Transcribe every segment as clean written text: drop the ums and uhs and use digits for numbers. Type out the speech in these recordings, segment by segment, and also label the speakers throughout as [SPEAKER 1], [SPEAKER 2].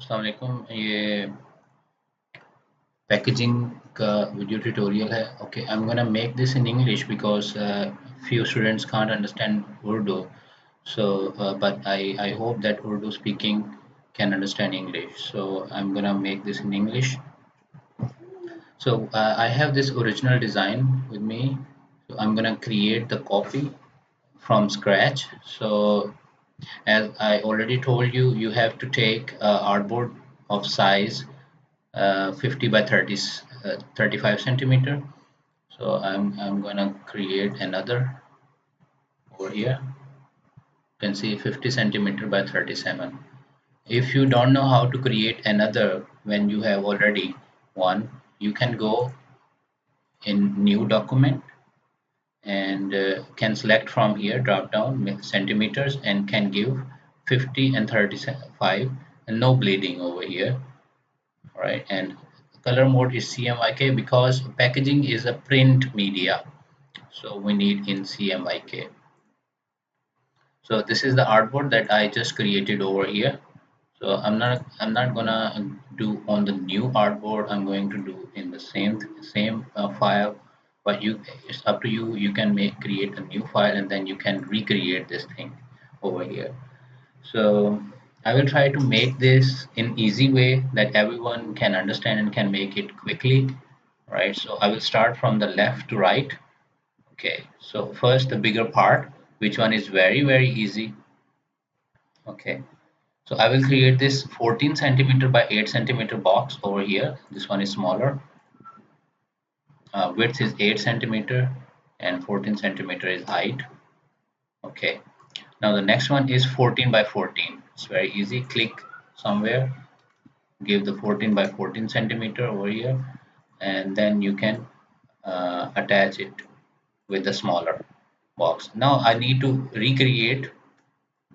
[SPEAKER 1] अस्सलाम वालेकुम। ये पैकेजिंग का वीडियो ट्यूटोरियल है। Okay, I am gonna make this in English because few students can't understand Urdu. So, but I hope that Urdu speaking can understand English. So I'm gonna make this in English. So I have this original design with me. So I'm gonna create the copy from scratch. So as I already told you, you have to take a artboard of size 50 by 30, 35 centimeter. So I'm gonna create another over here. You can see 50 centimeter by 37. If you don't know how to create another when you have already one, you can go in new document and can select from here drop down centimeters and can give 50 and 35 and no bleeding over here. All right, and color mode is CMYK because packaging is a print media, so we need in CMYK. So this is the artboard that I just created over here. So I'm not gonna do on the new artboard. I'm going to do in the same file, but it's up to you. You can create a new file and then you can recreate this thing over here. So I will try to make this in easy way that everyone can understand and can make it quickly, right? So I will start from the left to right. Okay, so first the bigger part, which one is very easy. Okay, so I will create this 14 centimeter by 8 centimeter box over here. This one is smaller. Width is 8 centimeter and 14 centimeter is height. Okay, now the next one is 14 by 14. It's very easy. Click somewhere, give the 14 by 14 centimeter over here, and then you can attach it with the smaller box. Now I need to recreate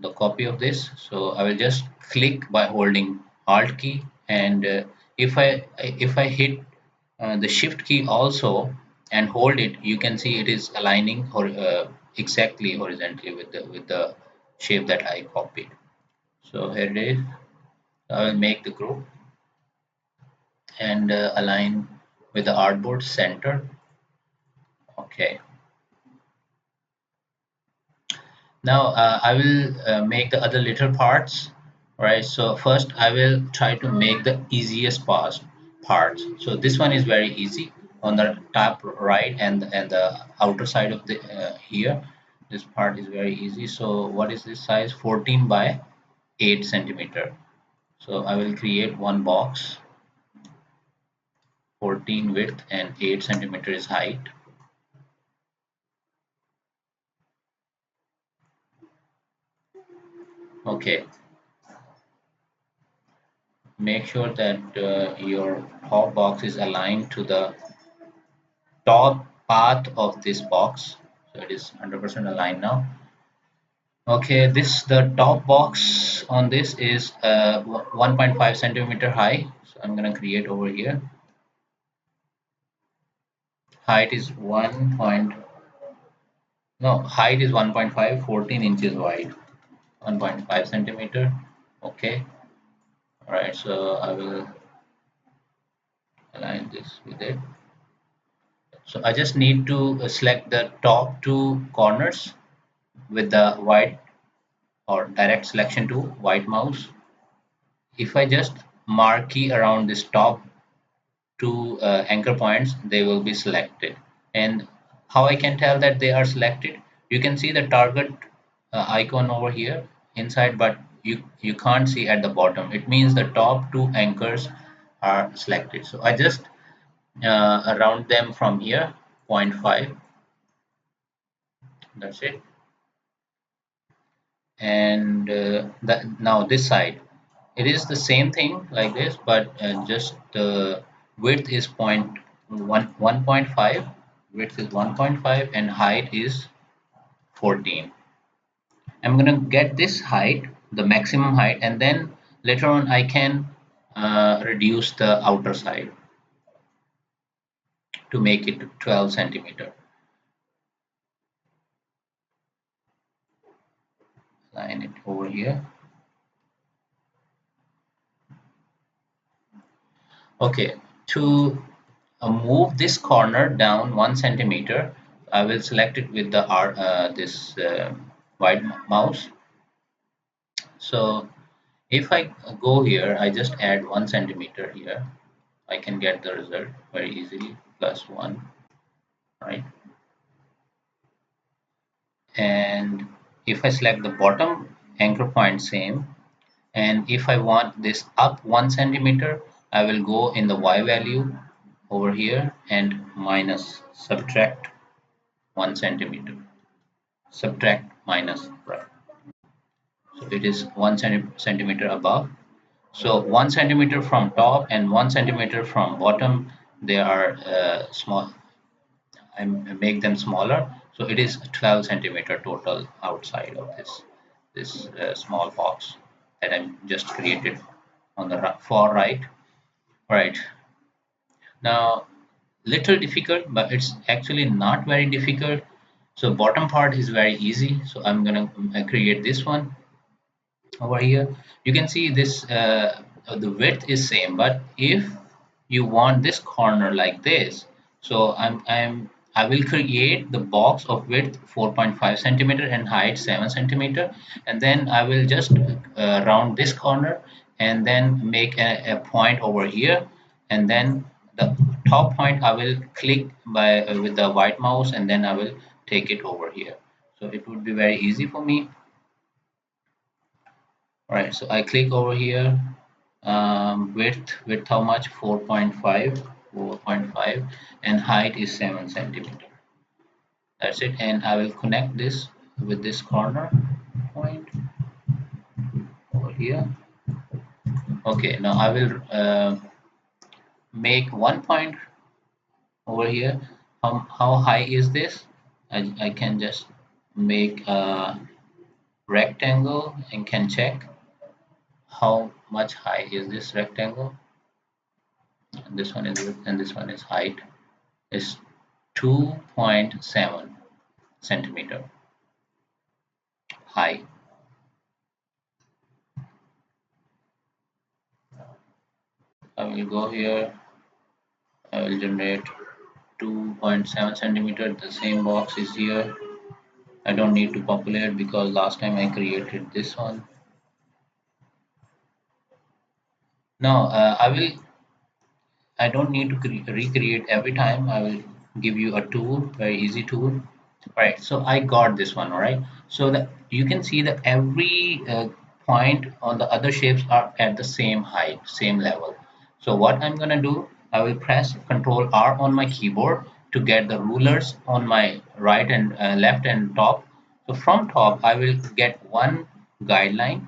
[SPEAKER 1] the copy of this, so I will just click by holding alt key, and if I hit the shift key also and hold it, you can see it is aligning or exactly horizontally with the shape that I copied. So here it is. I will make the group and align with the artboard center. Okay, now I will make the other little parts, right? So first I will try to make the easiest parts. So this one is very easy on the top right and the outer side of the here. This part is very easy. So what is this size? 14 by 8 centimeter. So I will create one box, 14 width and 8 centimeter is height. Okay, make sure that your top box is aligned to the top path of this box, so it is 100% aligned now. Okay, this the top box on this is 1.5 centimeter high, so I'm gonna create over here. Height is 1 point, no, height is 1.5, 14 inches wide, 1.5 centimeter. Okay, all right, so I will align this with it. So I just need to select the top two corners with the white or direct selection to white mouse. If I just marquee around this top two anchor points, they will be selected. And how I can tell that they are selected? You can see the target icon over here inside, but you can't see at the bottom. It means the top two anchors are selected. So I just round them from here, zero point 0.5. That's it. And now this side, it is the same thing like this, but just the width is 1.5, width is 1.5 and height is 14. I'm gonna get this height, the maximum height, and then later on I can reduce the outer side to make it 12 centimeter. Line it over here. Okay, to move this corner down 1 centimeter, I will select it with the this white mouse. So if I go here, I just add 1 centimeter here. I can get the result very easily, plus one, right? And if I select the bottom anchor point, same. And if I want this up 1 centimeter, I will go in the Y value over here and minus subtract 1 centimeter. Subtract minus, right? So it is 1 centimeter above. So 1 centimeter from top and 1 centimeter from bottom, they are small. I make them smaller. So it is 12 centimeter total outside of this small box that I just created on the far right. Right. Now, little difficult, but it's actually not very difficult. So bottom part is very easy. So I'm gonna create this one over here. You can see this the width is same, but if you want this corner like this, so I will create the box of width 4.5 centimeter and height 7 centimeter, and then I will just round this corner and then make a point over here, and then the top point I will click by with the white mouse, and then I will take it over here. So it would be very easy for me. All right, so I click over here. Width how much? 4.5, and height is 7 centimeter. That's it, and I will connect this with this corner point over here. Okay, now I will make one point over here. How high is this? I can just make a rectangle and can check how much high is this rectangle. And this one is width and this one is height. Is 2.7 centimeter high. I will go here. I will generate 2.7 centimeter. The same box is here. I don't need to populate because last time I created this one. Now I don't need to recreate every time. I will give you a tool, very easy tool. Right, so I got this one, all right. So that you can see that every point on the other shapes are at the same height, same level. So what I'm gonna do, I will press Control R on my keyboard to get the rulers on my right and left and top. So from top, I will get one guideline,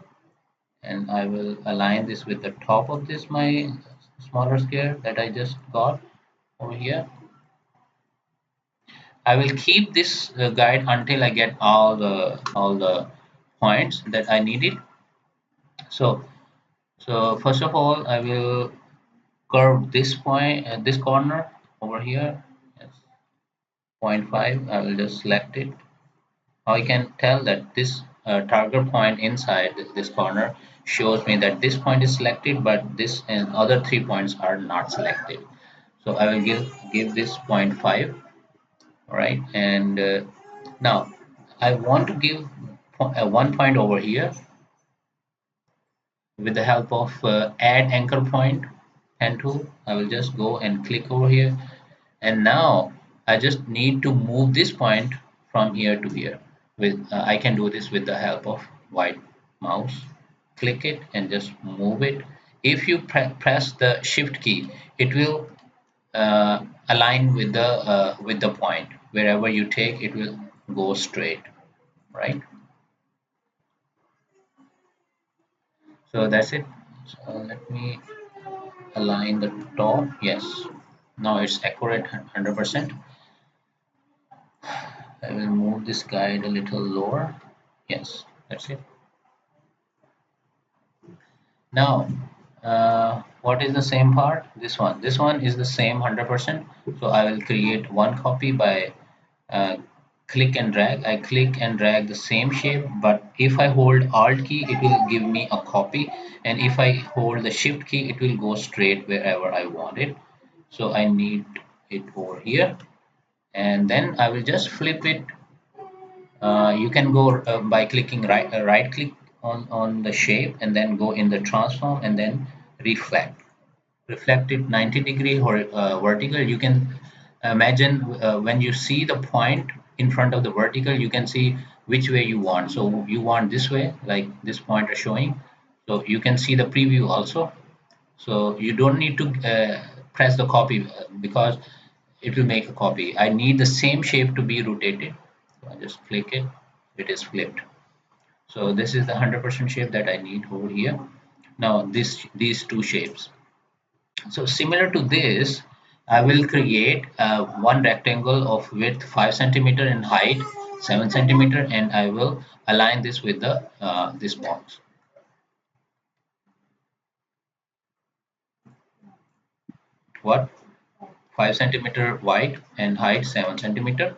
[SPEAKER 1] and I will align this with the top of this my smaller square that I just got over here. I will keep this guide until I get all the points that I needed. So first of all, I will curve this point at this corner over here. Yes, point 0.5. I will just select it. Now I can tell that this target point inside this corner shows me that this point is selected, but this and other 3 points are not selected. So I will give this point 0.5. All right, and now I want to give one point over here with the help of add anchor point pen tool. I will just go and click over here, and now I just need to move this point from here to here. With I can do this with the help of white mouse. Click it and just move it. If you press the shift key, it will align with the point. Wherever you take, it will go straight, right? So that's it. So let me align the top. Yes, now it's accurate 100%. I will move this guide a little lower. Yes, that's it. Now, what is the same part? This one. This one is the same 100%. So I will create one copy by click and drag. I click and drag the same shape, but if I hold Alt key, it will give me a copy, and if I hold the Shift key, it will go straight wherever I want it. So I need it over here, and then I will just flip it. You can go by clicking right click on the shape, and then go in the transform, and then reflect it 90-degree or vertical. You can imagine when you see the point in front of the vertical, you can see which way you want. So you want this way, like this point is showing, so you can see the preview also. So you don't need to press the copy because it will make a copy. I need the same shape to be rotated, so I just click it, it is flipped. So this is the 100% shape that I need over here. Now these two shapes. So similar to this, I will create one rectangle of width 5 centimeter and height 7 centimeter, and I will align this with the this box. What? 5 centimeter wide and height 7 centimeter.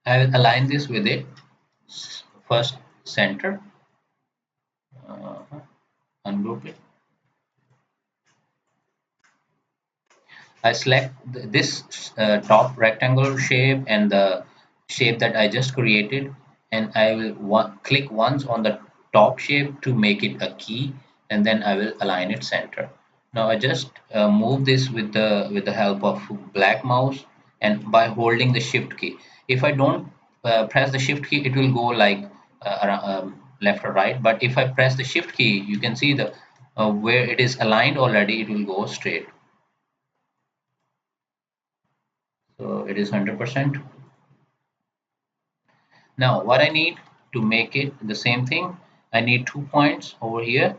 [SPEAKER 1] I will align this with it. First center, uh, ungroup it. I select this top rectangular shape and the shape that I just created, and I will click once on the top shape to make it a key, and then I will align it center. Now I just move this with the help of black mouse and by holding the shift key. If I don't press the shift key, it will go like left or right. But if I press the shift key, you can see the where it is aligned already, it will go straight. So it is 100%. Now what I need to make it the same thing, I need 2 points over here,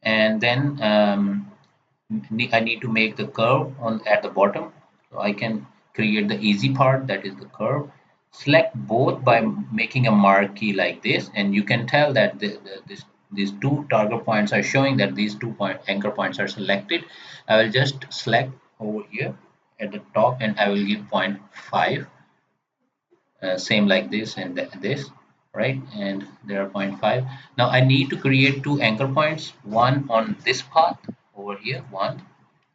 [SPEAKER 1] and then I need to make the curve on at the bottom. So I can create the easy part, that is the curve. Select both by making a marquee like this, and you can tell that these two target points are showing that these 2 point anchor points are selected. I will just select over here at the top, and I will give point 5, same like this and this, right? And there are point 0.5. Now I need to create two anchor points, one on this path over here, one,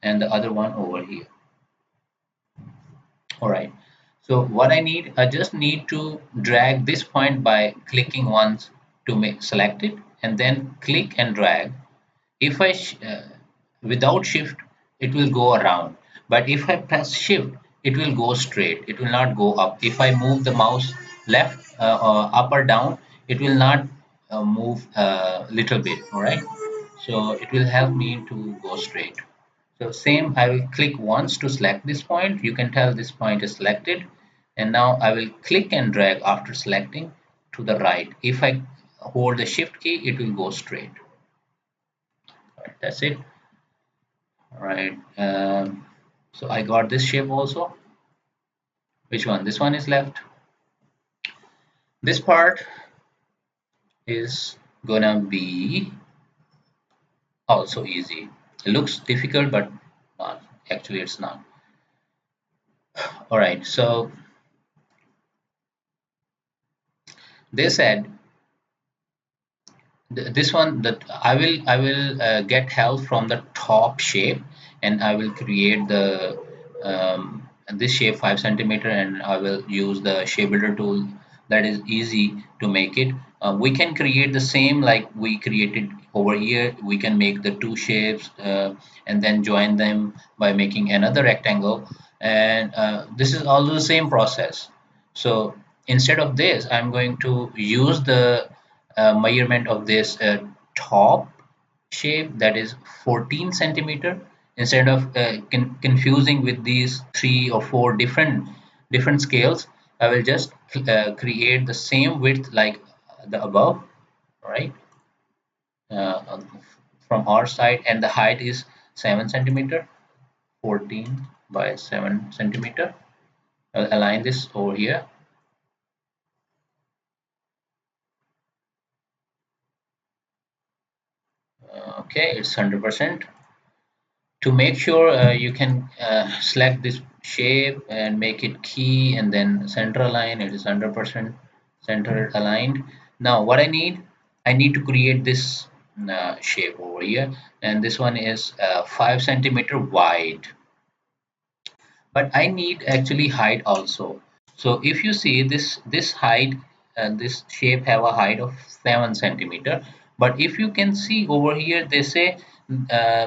[SPEAKER 1] and the other one over here. All right, so what I just need to drag this point by clicking once to make select it, and then click and drag. If without shift, it will go around, but if I press shift, it will go straight, it will not go up. If I move the mouse left or up or down, it will not move a little bit. All right, so it will help me to go straight. So same, I will click once to select this point. You can tell this point is selected, and now I will click and drag after selecting to the right. If I hold the shift key, it will go straight. All right, that's it. All right. So I got this shape also. Which one? This one is left. This part is gonna be also easy. It looks difficult, but not. Actually, it's not. All right. So they said this one that I will get help from the top shape, and I will create the this shape 5 centimeter, and I will use the shape builder tool. That is easy to make it. We can create the same like we created over here. We can make the two shapes and then join them by making another rectangle, and this is also the same process. So instead of this, I'm going to use the measurement of this top shape, that is 14 centimeter. Instead of confusing with these 3 or 4 different scales, I will just create the same width like the above, right? uh, from our side, and the height is 7 centimeter, 14 by 7 centimeter. I'll align this over here. Okay, it's 100%. To make sure, you can select this shape and make it key and then center align. It is 100% center aligned. Now what I need to create this shape over here, and this one is 5 centimeter wide, but I need actually height also. So if you see this height and this shape have a height of 7 centimeter, but if you can see over here they say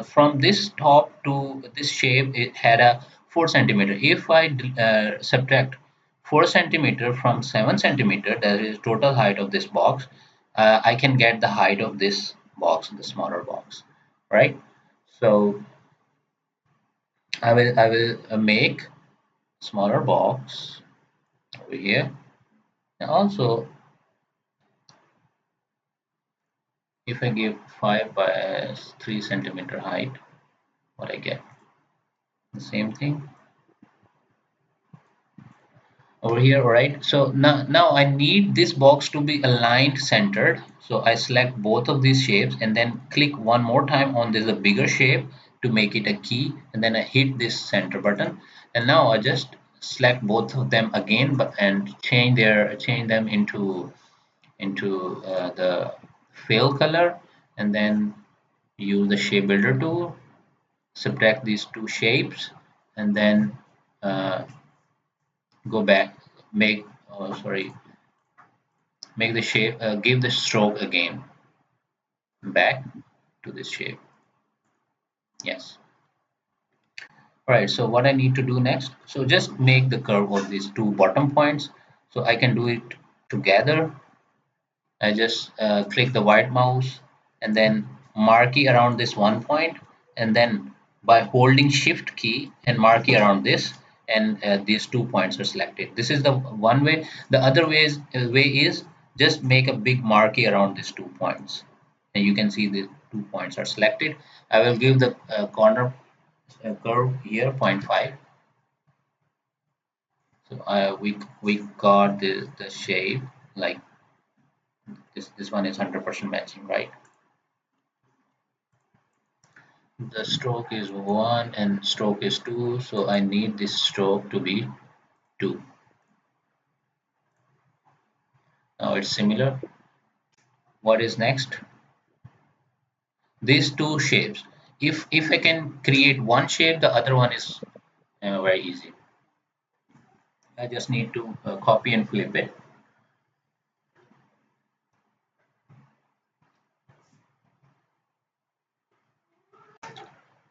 [SPEAKER 1] from this top to this shape it had a 4 centimeter. If I subtract 4 centimeter from 7 centimeter, that is total height of this box, I can get the height of this box, the smaller box, right? So I will make smaller box over here. And also, if I give 5 by 3 centimeter height, what I get? The same thing over here, right? So now I need this box to be aligned centered. So I select both of these shapes and then click one more time on this a bigger shape to make it a key, and then I hit this center button, and now I just select both of them again, but and change them into the fill color, and then use the shape builder tool, subtract these two shapes, and then uh, go back, make sorry, make the shape, give the stroke again back to this shape. Yes. All right. So what I need to do next? So just make the curve of these two bottom points. So I can do it together. I just click the white mouse and then marquee around this one point, and then by holding shift key and marquee around this, and these 2 points are selected. This is the one way. The other way is just make a big marquee around these 2 points, and you can see the 2 points are selected. I will give the corner curve here zero point 0.5. So we got the shape like this one is 100% matching, right? The stroke is 1 and stroke is 2, so I need this stroke to be 2. Now it's similar. What is next? These two shapes. If I can create one shape, the other one is very easy. I just need to copy and flip it.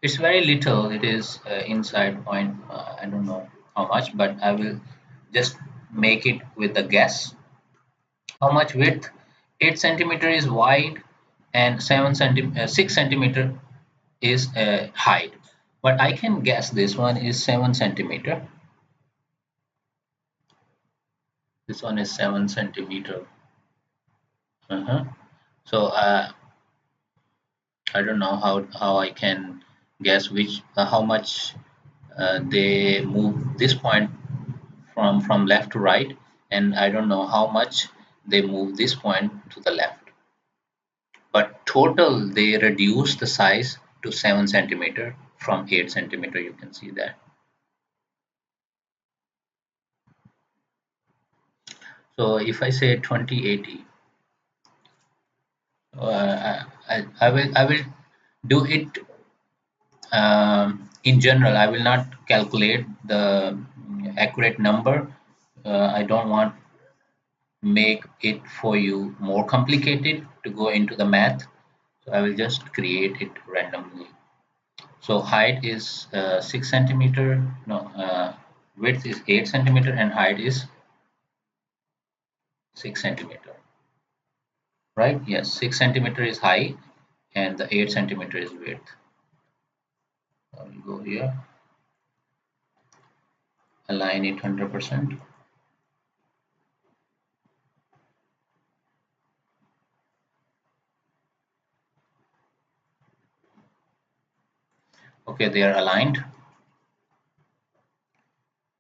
[SPEAKER 1] It's very little. It is inside point. I don't know how much, but I will just make it with the guess. How much width? 8 centimeter is wide, and 6 centimeter is height. But I can guess this one is 7 centimeter. This one is 7 centimeter. Uh-huh. So I don't know how I can guess which how much they move this point from left to right, and I don't know how much they move this point to the left. But total they reduce the size to 7 centimeter from 8 centimeter. You can see that. So if I say 2080, I will do it in general. I will not calculate the accurate number. I don't want make it for you more complicated to go into the math. So I will just create it randomly. So height is 6 centimeter. No, width is 8 centimeter and height is 6 centimeter. Right? Yes, 6 centimeter is height and the 8 centimeter is width. I will go here, align it 100%. Okay, they are aligned.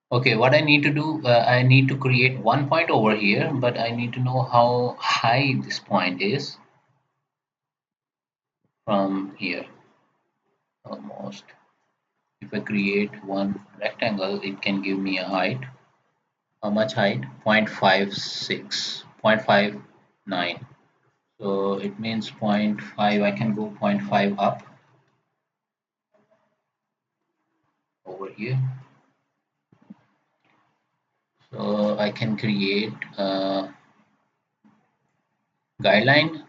[SPEAKER 1] Okay, what I need to do, I need to create one point over here, but I need to know how high this point is from here. Almost. if I create one rectangle, it can give me a height. How much height? 0.56, 0.59. So it means zero point 0.5. I can go zero point 0.5 up over here. So I can create a guideline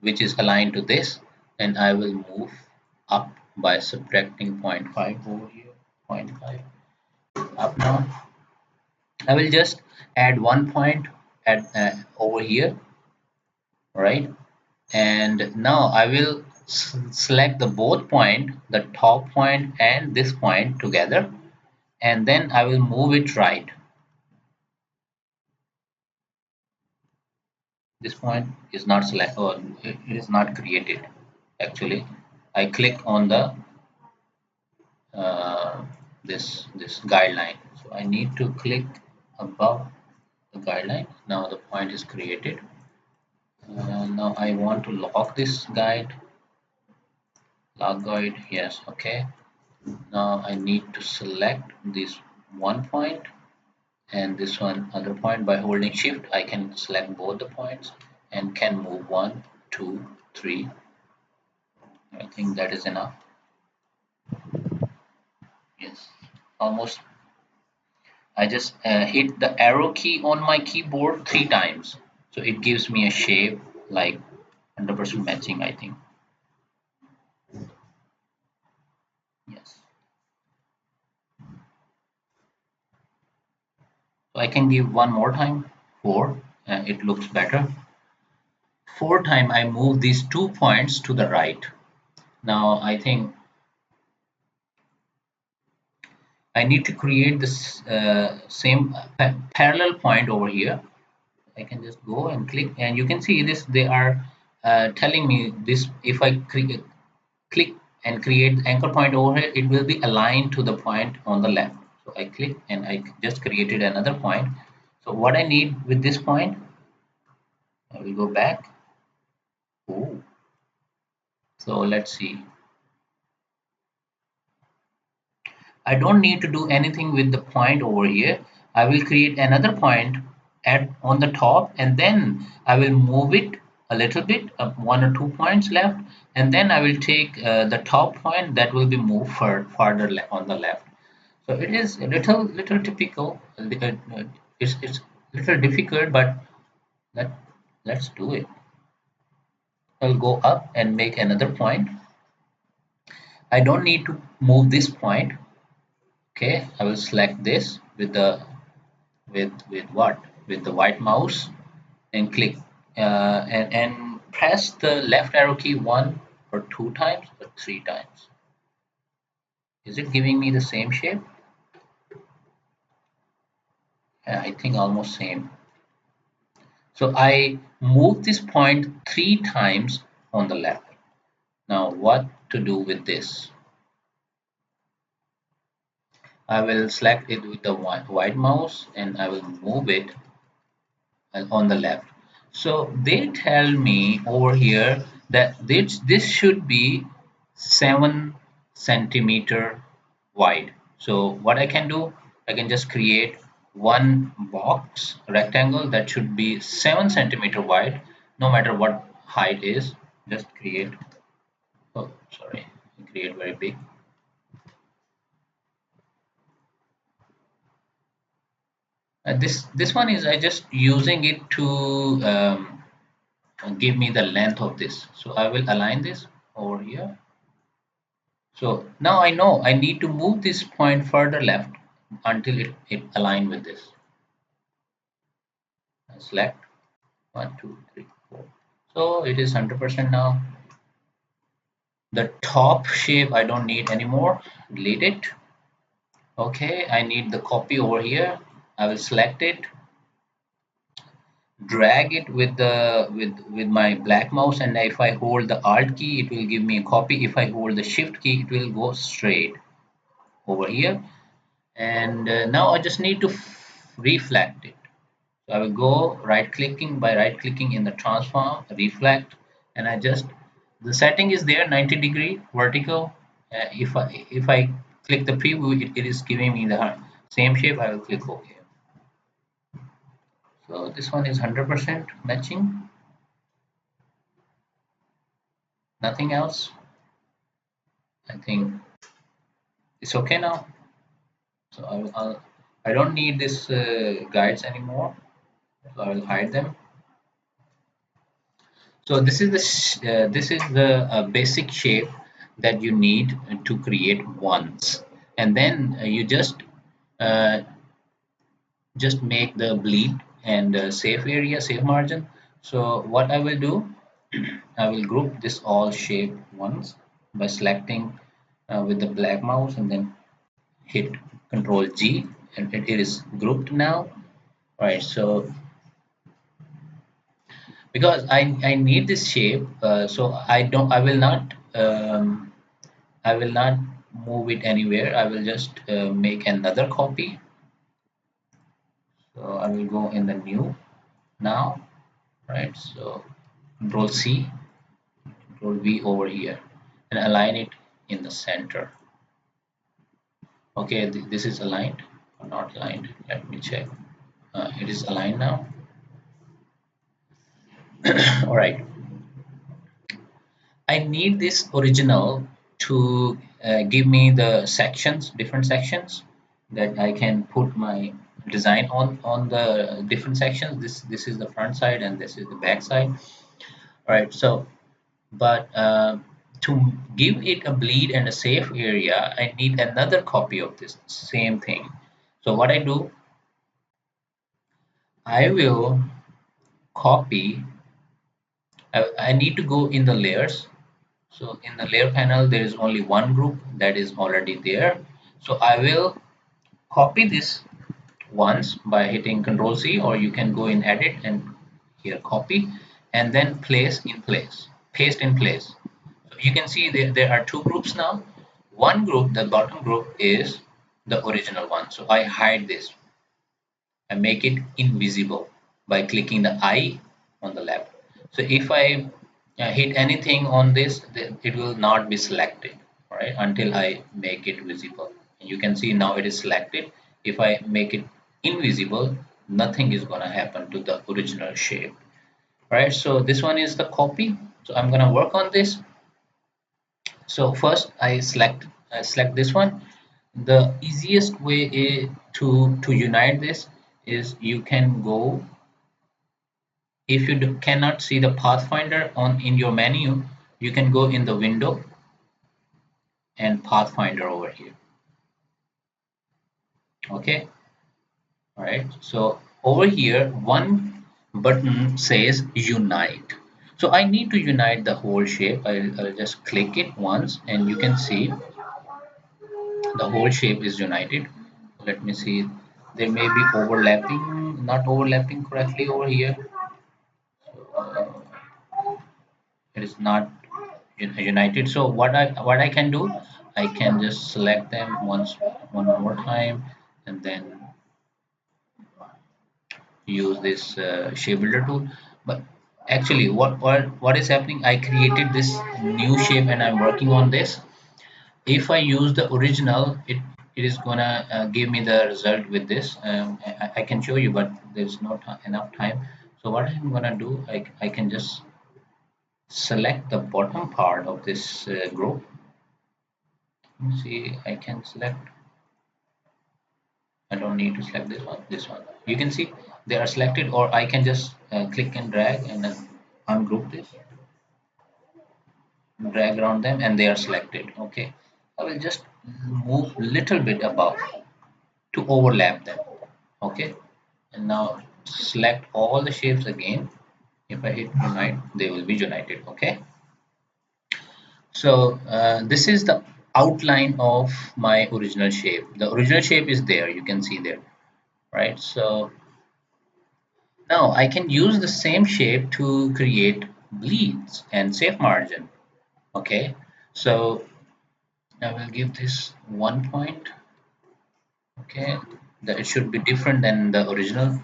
[SPEAKER 1] which is aligned to this, and I will move up by subtracting zero point 0.5 over here. Zero point 0.5 up now. I will just add 1 point at over here, right? And now I will select the both point, the top point and this point together, and then I will move it right. This point is not select, or it is not created actually. I click on the this guideline, so I need to click above the guideline. Now the point is created. Now I want to lock this guide, yes, okay. Now I need to select this one point and this one other point. By holding shift I can select both the points and can move 1, 2, 3. I think that is enough. Yes, almost. I just hit the arrow key on my keyboard 3 times, so it gives me a shape like 100% matching, I think. Yes, so I can give one more time, 4. It looks better. 4 time I move these 2 points to the right. Now I think I need to create this same parallel point over here. I can just go and click, and you can see this. They are telling me this. If I click and create anchor point over here, it will be aligned to the point on the left. So I click and I just created another point. So what I need with this point, I will go back. Oh, so let's see. I don't need to do anything with the point over here. I will create another point at on the top, and then I will move it a little bit, 1 or 2 points left, and then I will take the top point that will be moved farther on the left. So it is a little typical. It's little difficult, but let let's do it. I'll go up and make another point. I don't need to move this point. Okay, I will select this with the with what, with the white mouse, and click and press the left arrow key 1 or 2 times or 3 times. Is it giving me the same shape? Yeah, I think almost same. So I move this point 3 times on the left. Now what to do with this? I will select it with the white mouse and I will move it on the left. So they tell me over here that this should be 7 centimeter wide. So what I can do, I can just create one box rectangle that should be 7 centimeter wide, no matter what height is. Just create, oh sorry, create very big. This one is I just using it to give me the length of this. So I will align this over here. So now I know I need to move this point further left until it align with this. I select 1, 2, 3, 4. So it is 100% now. The top shape I don't need anymore. Delete it. Okay, I need the copy over here. I will select it, drag it with the with my black mouse, and if I hold the alt key it will give me a copy. If I hold the shift key it will go straight over here. And now I just need to reflect it. So I will go right clicking, by right clicking in the transform, reflect, and I just, the setting is there 90 degree vertical. If I click the preview, it is giving me the same shape. I will click OK. So this one is 100% matching, nothing else. I think it's okay now. So I don't need this guides anymore. So I will hide them. So this is the basic shape that you need to create once, and then you uh, just make the bleed and safe area, safe margin. So what I will do, I will group this all shape once by selecting with the black mouse and then hit Control G, and it is grouped now. Right. So because I need this shape, so I will not I will not move it anywhere. I will just make another copy. So I will go in the new now, right? So Control C, Control V over here, and align it in the center. Okay, this is aligned or not aligned. Let me check. It is aligned now. All right. I need this original to give me the sections, different sections that I can put my design on the different sections. This is the front side and this is the back side. All right. So, but to give it a bleed and a safe area, I need another copy of this same thing. So what I do, I will copy. I need to go in the layers. So in the layer panel, there is only one group that is already there. So I will copy this once by hitting Control C, or you can go in Edit and here copy, and then paste in place. So you can see there are two groups now. One group, the bottom group, is the original one. So I hide this and make it invisible by clicking the I on the left. So if I hit anything on this, then it will not be selected, right, until I make it visible. And you can see now it is selected. If I make it invisible, nothing is going to happen to the original shape, right? So this one is the copy. So I'm going to work on this. So first I select this one. The easiest way to unite this is you can go, if you cannot see the pathfinder on in your menu, you can go in the window and pathfinder over here. Okay. All right. So over here, one button says unite. So I need to unite the whole shape. I'll just click it once and you can see the whole shape is united. Let me see. There may be overlapping, not overlapping correctly over here. So, it is not united. So what I can do, I can just select them one more time and then use this shape builder tool. But actually what is happening, I created this new shape and I'm working on this. If I use the original, it is gonna give me the result with this. I can show you, but there's not enough time. So what I'm gonna do, I can just select the bottom part of this group. Let me see, I can select, I don't need to select this one. You can see they are selected, or I can just click and drag and then ungroup this, drag around them and they are selected. Okay. I will just move little bit above to overlap them. Okay. And now select all the shapes again. If I hit unite, they will be united. Okay. So this is the outline of my original shape. The original shape is there. You can see there, right? So now I can use the same shape to create bleeds and safe margin. Okay. So I will give this 1 point. Okay. That it should be different than the original.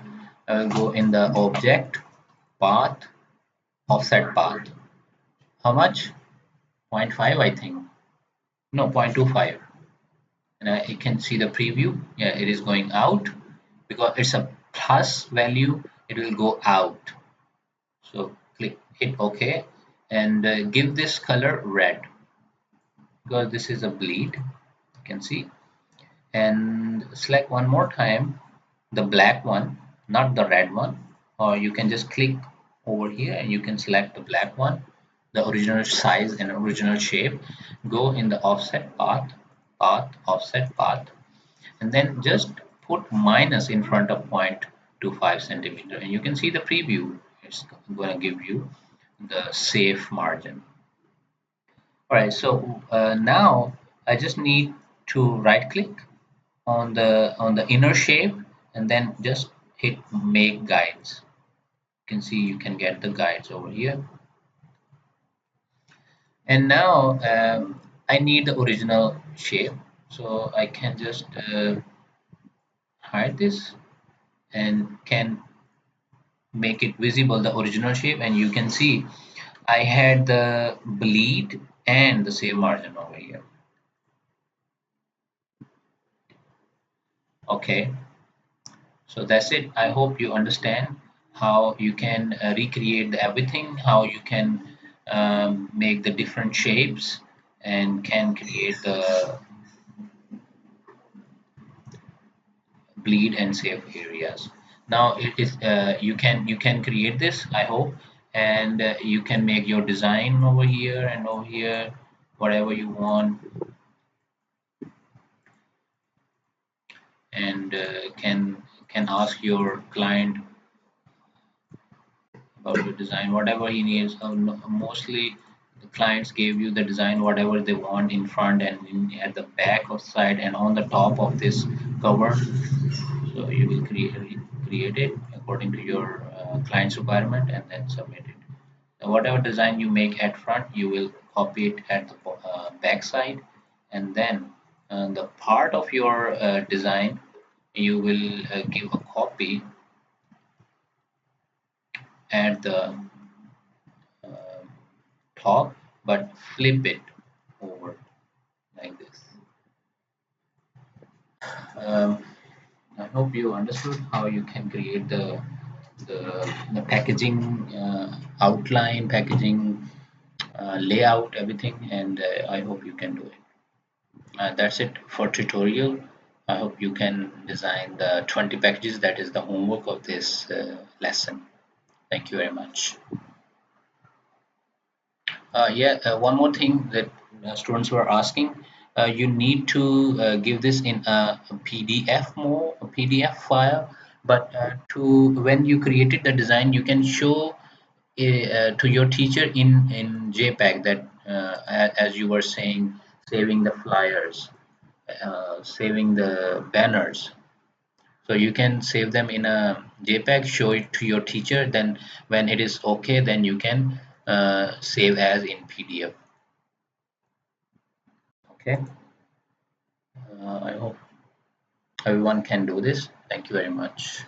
[SPEAKER 1] I will go in the object path, offset path. How much? 0.5, I think. No, 0.25. and you can see the preview. Yeah, it is going out because it's a plus value. It will go out. So click hit OK and give this color red because this is a bleed. You can see, and select one more time the black one, not the red one, or you can just click over here and you can select the black one, the original size and original shape. Go in the offset offset path, and then just put minus in front of 0.25 centimeter, and you can see the preview. It's going to give you the safe margin. All right, so now I just need to right click on the inner shape and then just hit make guides. You can see you can get the guides over here. And now I need the original shape, so I can just hide this and can make it visible the original shape, and you can see I had the bleed and the save margin over here. Okay, so that's it. I hope you understand how you can recreate everything, how you can make the different shapes and can create the bleed and save areas. Now it is you can create this, I hope, and you can make your design over here and over here, whatever you want, and can ask your client about your design, whatever he needs. Mostly, the clients gave you the design, whatever they want in front and at the back of side and on the top of this cover. So you will create it according to your client's requirement and then submit it. So whatever design you make at front, you will copy it at the back side, and then the part of your design you will give a copy at the uh, top, but flip it over like this. Um, I hope you understood how you can create the packaging outline, packaging layout, everything, and I hope you can do it. That's it for tutorial. I hope you can design the 20 packages. That is the homework of this lesson. Thank you very much. Yeah, one more thing that students were asking, you need to give this in a PDF mode, a PDF file, but to when you created the design, you can show to your teacher in JPEG that as you were saying, saving the flyers, saving the banners. So you can save them in a JPEG, show it to your teacher. Then when it is okay, then you can save as in PDF. Okay. I hope everyone can do this. Thank you very much.